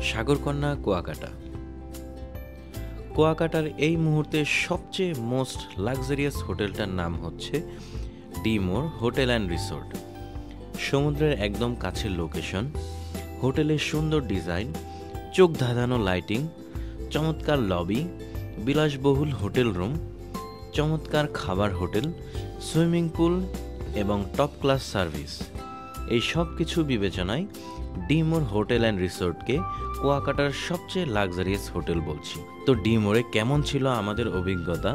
সাগরকন্যা কুয়াকাটা। কুয়াকাটার এই মুহূর্তে সবচেয়ে মোস্ট লাক্সারিয়াস হোটেলটার নাম হচ্ছে ডি মোর হোটেল অ্যান্ড রিসোর্ট। সমুদ্রের একদম কাছের লোকেশন, হোটেলের সুন্দর ডিজাইন, চোখ ধাঁধানো লাইটিং, চমৎকার লবি, বিলাসবহুল হোটেল রুম, চমৎকার খাবার হোটেল, সুইমিং পুল এবং টপ ক্লাস সার্ভিস, এই সব কিছু বিবেচনায় ডি মোর হোটেল অ্যান্ড রিসোর্টকে কুয়াকাটার সবচেয়ে লাক্সারিয়াস হোটেল বলছি। তো ডি মোরে কেমন ছিল আমাদের অভিজ্ঞতা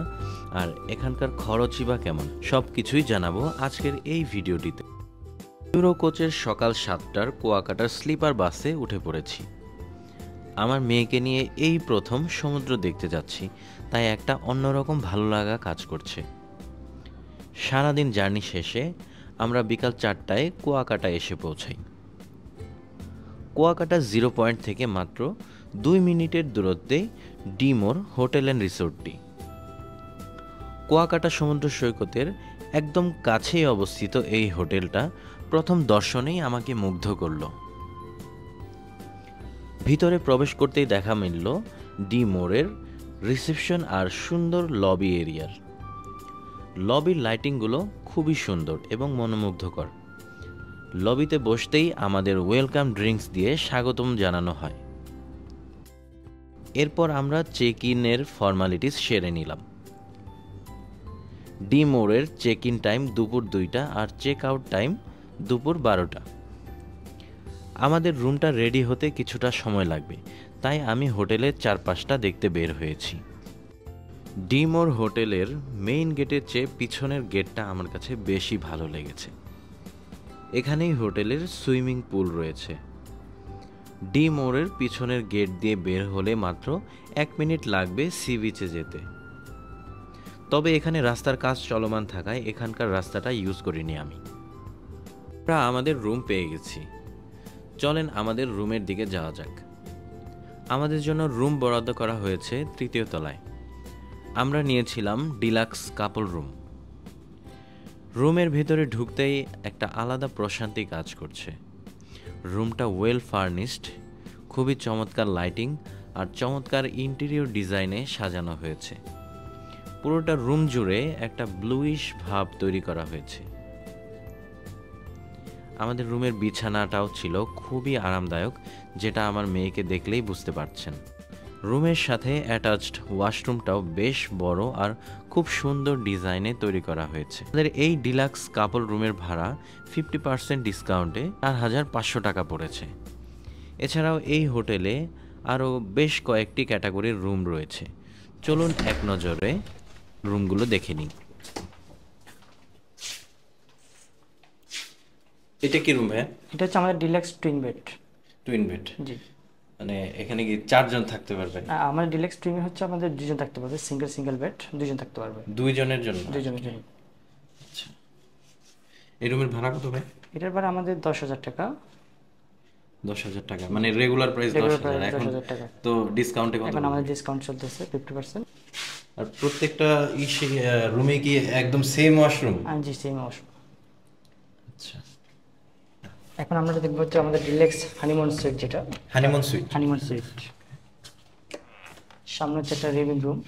আর এখানকার খরচই বা কেমন, সব কিছুই জানাবো আজকের এই ভিডিওটিতে। ইউরো কোচের সকাল 7টার কুয়াকাটার স্লিপার বাসে উঠে পড়েছি। আমার মেয়েকে নিয়ে এই প্রথম সমুদ্র দেখতে যাচ্ছি, তাই একটা অন্যরকম ভালো লাগা কাজ করছে। সারাদিন জার্নি শেষে আমরা বিকাল 4টায় কুয়াকাটা এসে পৌঁছাই। কুয়াকাটা 0 পয়েন্ট থেকে মাত্র 2 মিনিটের দূরত্বে ডি মোর হোটেল অ্যান্ড রিসোর্টটি। কুয়াকাটা সমুদ্র সৈকতের একদম কাছেই অবস্থিত এই হোটেলটা প্রথম দর্শনেই আমাকে মুগ্ধ করল। ভিতরে প্রবেশ করতেই দেখা মিলল ডি মোরের রিসেপশন আর সুন্দর লবি এরিয়ার। লবির লাইটিংগুলো খুবই সুন্দর এবং মনোমুগ্ধকর। লবিতে বসতেই আমাদের ওয়েলকাম ড্রিঙ্কস দিয়ে স্বাগতম জানানো হয়। এরপর আমরা চেক ইনের ফর্মালিটিস সেরে নিলাম। ডি মোরের চেক ইন টাইম দুপুর 2টা আর চেক আউট টাইম দুপুর 12টা। আমাদের রুমটা রেডি হতে কিছুটা সময় লাগবে, তাই আমি হোটেলের চারপাশটা দেখতে বের হয়েছি। ডি মোর হোটেলের মেইন গেটের চেয়ে পিছনের গেটটা আমার কাছে বেশি ভালো লেগেছে। এখানেই হোটেলের সুইমিং পুল রয়েছে। ডি মোরের পিছনের গেট দিয়ে বের হলে মাত্র 1 মিনিট লাগবে সি বিচে যেতে। তবে এখানে রাস্তার কাজ চলমান থাকায় এখানকার রাস্তাটা ইউজ করিনি আমি। আমরা আমাদের রুম পেয়ে গেছি, চলেন আমাদের রুমের দিকে যাওয়া যাক। আমাদের জন্য রুম বরাদ্দ করা হয়েছে 3য় তলায়। আমরা নিয়েছিলাম ডিলাক্স কাপল রুম। রুমের ভিতরে ঢুকতেই একটা আলাদা প্রশান্তি কাজ করছে। রুমটা ওয়েল ফার্নিশড, খুবই চমৎকার লাইটিং আর চমৎকার ইন্টেরিয়র ডিজাইনে সাজানো হয়েছে। পুরোটা রুম জুড়ে একটা ব্লুইশ ভাব তৈরি করা হয়েছে। আমাদের রুমের বিছানাটাও ছিল খুবই আরামদায়ক, যেটা আমার মেয়েকে দেখলেই বুঝতে পারছেন। রুমের সাথে অ্যাটাচড ওয়াশরুমটাও বেশ বড় আর খুব সুন্দর ডিজাইনে তৈরি করা হয়েছে। আমাদের এই ডিলাক্স কাপল রুমের ভাড়া 50% ডিসকাউন্টে 4,500 টাকা পড়েছে। এছাড়াও এই হোটেলে আরও বেশ কয়েকটি ক্যাটাগরির রুম রয়েছে। চলুন এক নজরে রুমগুলো দেখে নিই। এটা কি রুম? হ্যাঁ, এটা হচ্ছে আমাদের deluxe twin bed. Twin bed, জি। মানে এখানে কি 4 জন থাকতে পারবে? আমাদের ডিলাক্স টুইন হচ্ছে আমাদের 2 জন থাকতে পারবে, সিঙ্গেল বেড 2 জন থাকতে পারবে। 2 জনের জন্য? 2 জনের জন্য। আচ্ছা, এই রুমের ভাড়া কত ভাই? এটার ভাড়া আমাদের 10,000 টাকা। 10,000 টাকা, মানে রেগুলার প্রাইস 10,000। এখন 10,000 টাকা। তো ডিসকাউন্টে কত? এখন আমাদের ডিসকাউন্ট চলতেছে 50%। আর প্রত্যেকটা রুমে কি একদম সেম ওয়াশরুম? জি, সেম ওয়াশরুম। আচ্ছা, এখন আমরা দেখব হচ্ছে আমাদের ডিলাক্স হানিমুন সুইট, যেটা হানিমুন সুইট। হানিমুন সুইট সামনে হচ্ছে একটা লিভিং রুম,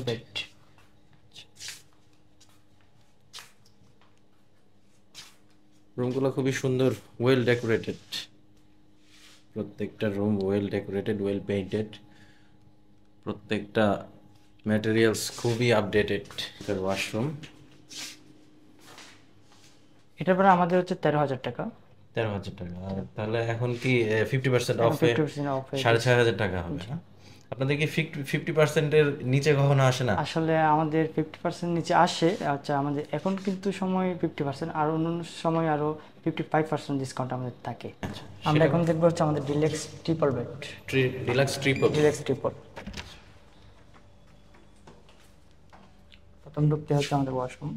বেড। রুমগুলো খুবই সুন্দর, ওয়েল ডেকোরেটেড। প্রত্যেকটা room well decorated, well painted. প্রত্যেকটা ম্যাটেরিয়ালস খুবই আপডেটেড। ওয়াশরুম, এটার ভাড়া আমাদের হচ্ছে 13,000 টাকা। 13,000 টাকা। তাহলে এখন কি 50% অফে 6,500 টাকা হবে? আপনাদের কি 50% এর নিচে কখনো আসে না? আসলে আমাদের 50% নিচে আসে। আচ্ছা, আমাদের এখন কিন্তু সময় 50%, আর অন্য সময় আরো 55% ডিসকাউন্ট আমাদের থাকে। আমরা এখন দেখবো হচ্ছে আমাদের deluxe triple bed. Deluxe triple. প্রথম ঢুকতে হচ্ছে আমাদের ওয়াশরুম।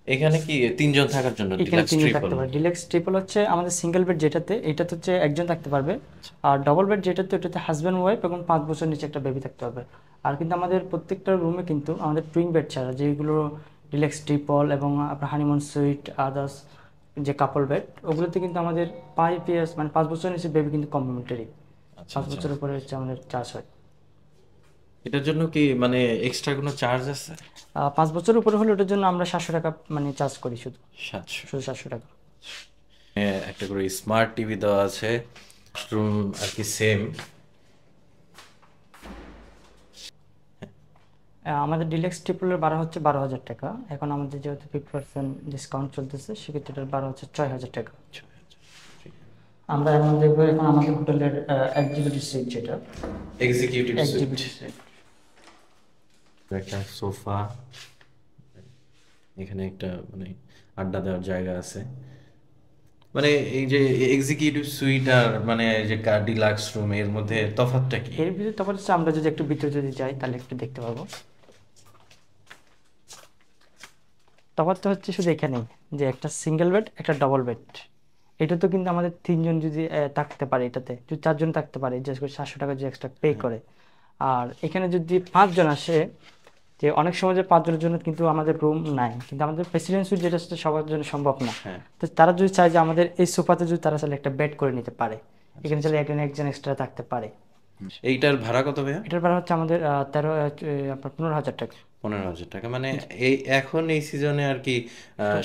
এখানে কি 3 জন থাকার জন্য ডিলাক্স ট্রিপল? ডিলাক্স ট্রিপল হচ্ছে আমাদের সিঙ্গেল বেড যেটাতে, এটাতে হচ্ছে একজন থাকতে পারবে। আর ডবল বেড যেটাতে, ওটাতে হাজব্যান্ড ওয়াইফ এবং 5 বছর নিচে একটা বেবি থাকতে পারবে। আর কিন্তু আমাদের প্রত্যেকটা রুমে কিন্তু আমাদের টুইন বেড ছাড়া, যেগুলো ডিলাক্স ট্রিপল এবং আপনার হানিমুন সুইট, আদার্স যে কাপল বেড, ওগুলোতে কিন্তু আমাদের 5 ইয়ার্স মানে 5 বছর নিচে বেবি কিন্তু কমপ্লিমেন্টারি। 5 বছরের উপরে হচ্ছে আমাদের চার্জ হয়। এটার জন্য কি মানে এক্সট্রা কোনো চার্জ আছে? 5 বছরের উপরে হলে ওটার জন্য আমরা 700 টাকা মানে চার্জ করি, শুধু 700 টাকা। একটা করে স্মার্ট টিভি দেওয়া আছে, রুম আর কি সেম। আমাদের ডিলেক্স ট্রিপলের ভাড়া হচ্ছে 12,000 টাকা। এখন আমাদের যেহেতু 50% ডিসকাউন্ট চলতেছে, সেক্ষেত্রে এটার ভাড়া হচ্ছে 6,000 টাকা। আমরা এখন দেখবো এখন আমাদের হোটেলের এক্সিকিউটিভ সুইট, যেটা এক্সিকিউটিভ এক্সিকিউটিভ সুইট। সুইট। একটা সোফা, এখানে একটা মানে আড্ডা দেওয়ার জায়গা আছে। মানে এই যে এক্সিকিউটিভ সুইট আর মানে যে ডিলাক্স রুম, এর মধ্যে তফাৎটা কি? এর ভিতরে তফাৎ হচ্ছে, আমরা যদি একটু ভিতরে যদি যাই তাহলে একটু দেখতে পাবো। তফাৎটা হচ্ছে শুধু এখানেই, যে একটা সিঙ্গেল বেড একটা ডবল বেড। এটা তো কিন্তু আমাদের 3 জন যদি থাকতে পারে, এটাতে যদি 4 জন থাকতে পারে, যে 700 টাকা যে এক্সট্রা পে করে। আর এখানে যদি 5 জন আসে, যে অনেক সময় যে 5 জনের জন্য কিন্তু আমাদের রুম নাই, কিন্তু আমাদের প্রেসিডেন্ট সুইট যেটা সেটা সবার জন্য সম্ভব না। তো তারা যদি চায় যে আমাদের এই সোফাতে যদি তারা চাইলে একটা বেড করে নিতে পারে, এখানে চাইলে একজন এক্সট্রা থাকতে পারে। এইটার ভাড়া কত ভাইয়া? এটার ভাড়া হচ্ছে আমাদের 15,000 টাকা। 15,000 টাকা, মানে এই এখন এই সিজনে আর কি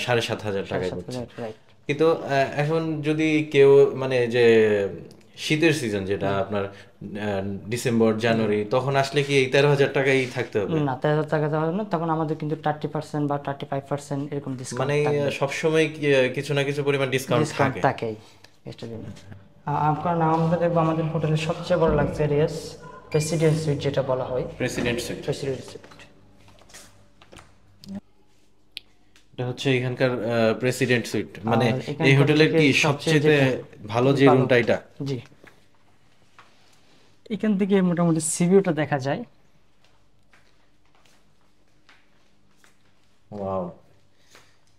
7,500 টাকায় পড়ছে। রাইট। কিন্তু এখন যদি কেউ মানে যে শীতের সিজন যেটা আপনার ডিসেম্বর জানুয়ারি, তখন আসলে কি এই 13,000 টাকাই থাকতে হবে? না, 13,000 টাকা দেওয়া হবে না, তখন আমাদের কিন্তু 30% বা 35% এরকম ডিসকাউন্ট মানে সবসময় কিছু না কিছু পরিমাণ ডিসকাউন্ট থাকে। থাকেই এটার জন্য। আপনার নাম আমরা দেখবো আমাদের হোটেলের সবচেয়ে বড় লাক্সারিয়াস প্রেসিডেন্ট সুইট, যেটা বলা হয় প্রেসিডেন্ট সুইট। President sweet. এটা হচ্ছে এখানকার প্রেসিডেন্ট সুইট, মানে আর এখানকার এই হোটেলের থেকে কি সবচেয়ে সবচেয়ে ভালো যে ভালো। রুমটা এটা? জি, এখান থেকে মোটামুটি সিভিউটা দেখা যায়। ওয়াও,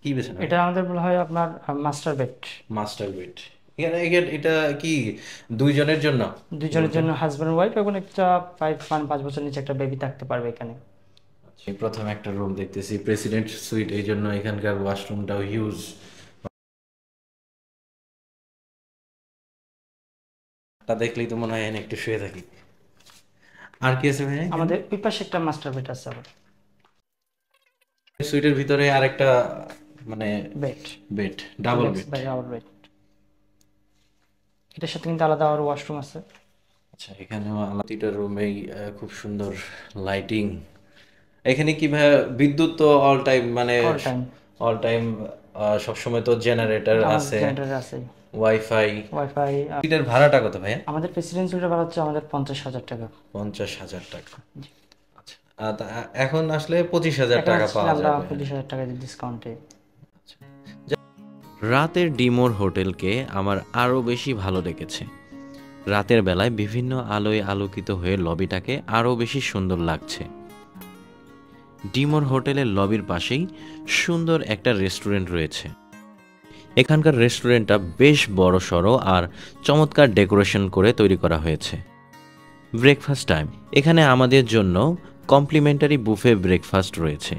কি বিছানা? এটা আমাদের বলা হয় আপনার মাস্টার বেড। Master bed. এখানে এটা কি দুইজনের জন্য? দুজনের জন্য, হাজব্যান্ড ওয়াইফ, এবং একটা 5 বছর নিচে একটা বেবি থাকতে পারবে এখানে। প্রথম একটা রুম দেখতেছি প্রেসিডেন্ট সুইট, এই জন্য এখানকার ওয়াশরুমটাও হিউজ। তা দেখলেই তো মনে হয় এখানে একটু শুয়ে থাকি। আর কি আছে ভাই? আমাদের ওই পাশে একটা মাস্টার বেড আছে আবার। সুইটের ভিতরে আরেকটা মানে bed, bed, double bed. Double bed. এটার সাথে কিন্তু আলাদা আর ওয়াশরুম আছে। আচ্ছা, এখানেও আলাদা রুমেই খুব সুন্দর লাইটিং। এখানে কি ভাই বিদ্যুৎ তো অল টাইম, মানে অল টাইম সবসময় তো জেনারেটর আছে, ওয়াইফাই। এটার ভাড়াটা কত ভাইয়া? আমাদের প্রেসিডেন্ট সুইটের ভাড়া হচ্ছে আমাদের 50,000 টাকা। 50,000 টাকা। আচ্ছা, এখন আসলে 25,000 টাকা পাওয়া যাবে। 25,000 টাকা ডিসকাউন্টে। রাতের ডিমোর হোটেলকে আমার আরও বেশি ভালো লেগেছে। রাতের বেলায় বিভিন্ন আলোয় আলোকিত হয়ে লবিটাকে আরও বেশি সুন্দর লাগছে। ডিমোর হোটেলের লবির পাশেই সুন্দর একটা রেস্টুরেন্ট রয়েছে। এখানকার রেস্টুরেন্টটা বেশ বড় সড়ো আর চমৎকার ডেকোরেশন করে তৈরি করা হয়েছে। ব্রেকফাস্ট টাইম, এখানে আমাদের জন্য কমপ্লিমেন্টারি বুফে ব্রেকফাস্ট রয়েছে।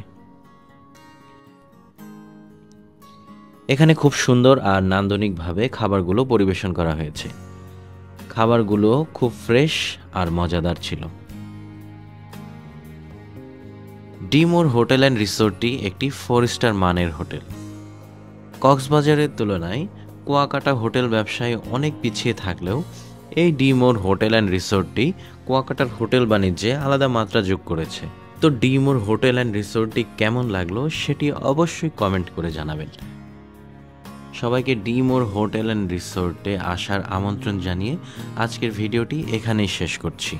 এখানে খুব সুন্দর আর নান্দনিকভাবে খাবারগুলো পরিবেশন করা হয়েছে। খাবারগুলো খুব ফ্রেশ আর মজাদার ছিল। ডিমোর হোটেল অ্যান্ড রিসোর্টটি একটি 4 স্টার মানের হোটেল। কক্সবাজারের তুলনায় কুয়াকাটা হোটেল ব্যবসায় অনেক পিছিয়ে থাকলেও এই ডিমোর হোটেল অ্যান্ড রিসোর্টটি কুয়াকাটার হোটেল বাণিজ্যে আলাদা মাত্রা যোগ করেছে। তো ডিমোর হোটেল অ্যান্ড রিসোর্টটি কেমন লাগলো সেটি অবশ্যই কমেন্ট করে জানাবেন। সবাইকে ডিমোর হোটেল অ্যান্ড রিসোর্টে আসার আমন্ত্রণ জানিয়ে আজকের ভিডিওটি এখানেই শেষ করছি।